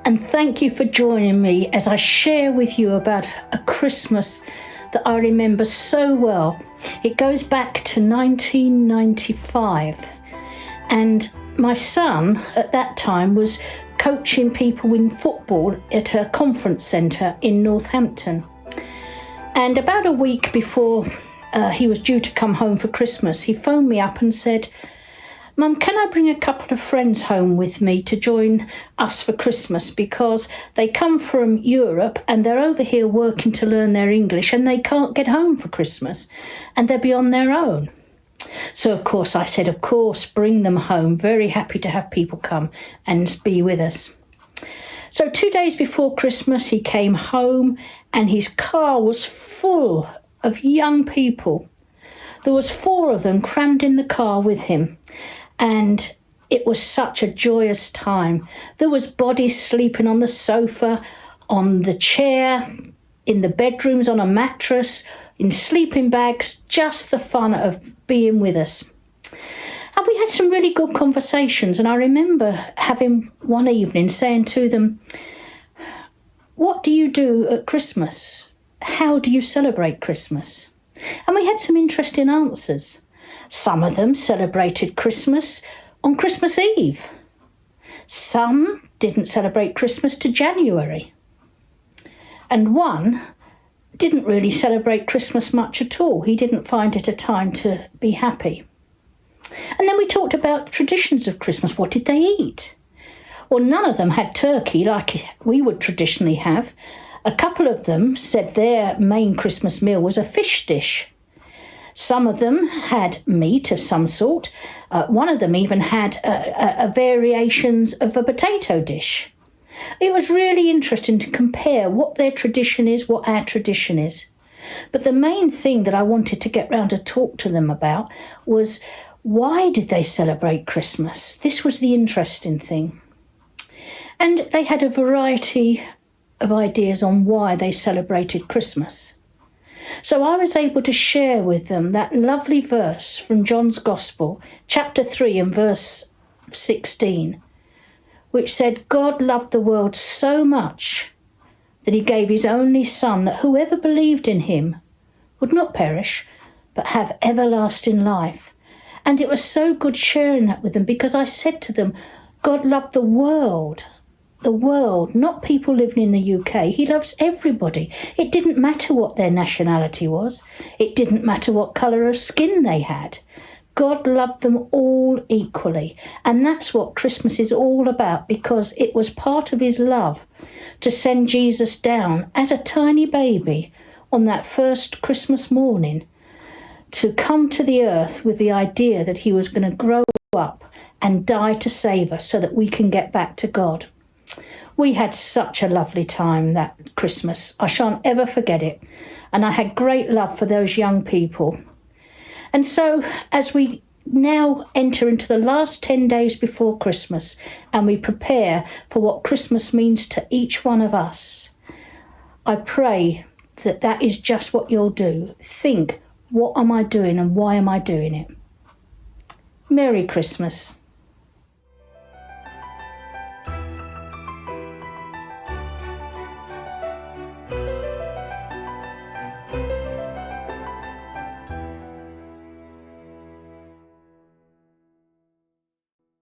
and thank you for joining me as I share with you about a Christmas that I remember so well. It goes back to 1995, and my son at that time was coaching people in football at a conference centre in Northampton. And about a week before he was due to come home for Christmas, he phoned me up and said, "Mum, can I bring a couple of friends home with me to join us for Christmas, because they come from Europe and they're over here working to learn their English and they can't get home for Christmas and they'll be on their own." So of course I said, of course, bring them home. Very happy to have people come and be with us. So 2 days before Christmas he came home and his car was full of young people. There was 4 of them crammed in the car with him. And it was such a joyous time. There was bodies sleeping on the sofa, on the chair, in the bedrooms, on a mattress, in sleeping bags, just the fun of being with us. And we had some really good conversations. And I remember having one evening saying to them, "What do you do at Christmas? How do you celebrate Christmas?" And we had some interesting answers. Some of them celebrated Christmas on Christmas Eve. Some didn't celebrate Christmas to January. And one didn't really celebrate Christmas much at all. He didn't find it a time to be happy. And then we talked about traditions of Christmas. What did they eat? Well, none of them had turkey like we would traditionally have. A couple of them said their main Christmas meal was a fish dish. Some of them had meat of some sort. One of them even had variations of a potato dish. It was really interesting to compare what their tradition is, what our tradition is. But the main thing that I wanted to get round to talk to them about was, why did they celebrate Christmas? This was the interesting thing. And they had a variety of ideas on why they celebrated Christmas. So I was able to share with them that lovely verse from John's Gospel, chapter 3 and verse 16, which said, "God loved the world so much that he gave his only Son, that whoever believed in him would not perish, but have everlasting life." And it was so good sharing that with them, because I said to them, God loved the world, not people living in the UK. He loves everybody. It didn't matter what their nationality was. It didn't matter what colour of skin they had. God loved them all equally. And that's what Christmas is all about, because it was part of his love to send Jesus down as a tiny baby on that first Christmas morning, to come to the earth with the idea that he was going to grow up and die to save us so that we can get back to God. We had such a lovely time that Christmas. I shan't ever forget it. And I had great love for those young people. And so as we now enter into the last 10 days before Christmas and we prepare for what Christmas means to each one of us, I pray that that is just what you'll do. Think, what am I doing and why am I doing it? Merry Christmas.